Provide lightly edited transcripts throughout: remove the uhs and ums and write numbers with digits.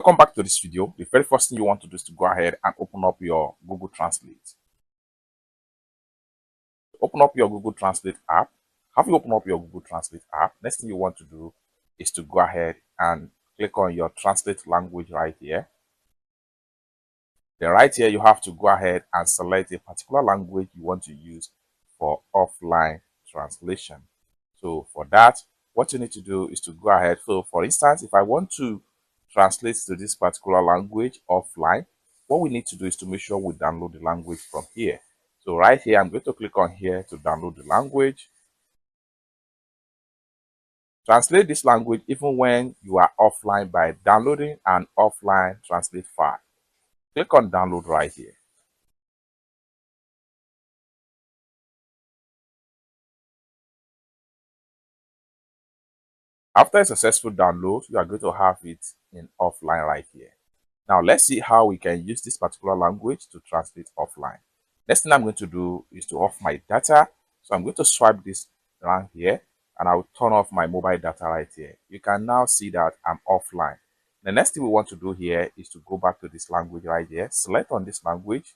Welcome back to this video. The very first thing you want to do is to go ahead and open up your Google Translate. Open up your Google Translate app. Have you opened up your Google Translate app? Next thing you want to do is to go ahead and click on your translate language right here. Then right here, you have to go ahead and select a particular language you want to use for offline translation. So for that, what you need to do is to go ahead. So for instance, if I want to translate to this particular language offline, what we need to do is to make sure we download the language from here. So right here, I'm going to click on here to download the language. Translate this language even when you are offline by downloading an offline translate file. Click on download right here. After a successful download, you are going to have it in offline right here. Now let's see how we can use this particular language to translate offline. Next thing I'm going to do is to off my data. So I'm going to swipe this around here and I'll turn off my mobile data right here. You can now see that I'm offline. The next thing we want to do here is to go back to this language right here. Select on this language.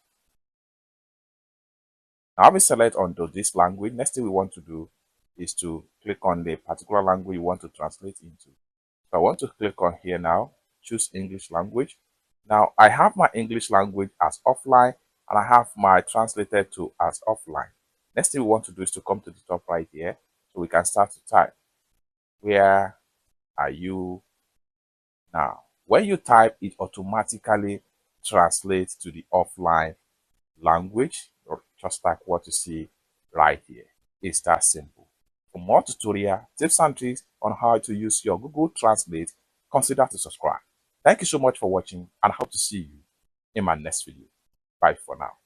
Now we select onto this language. Next thing we want to do is to click on the particular language you want to translate into. So I want to click on here now, choose English language. Now I have my English language as offline and I have my translated to as offline. Next thing we want to do is to come to the top right here so we can start to type. Where are you now? When you type, it automatically translates to the offline language, or just like what you see right here. It's that simple. For more tutorial tips and tricks on how to use your Google Translate, consider to subscribe. Thank you so much for watching and I hope to see you in my next video. Bye for now.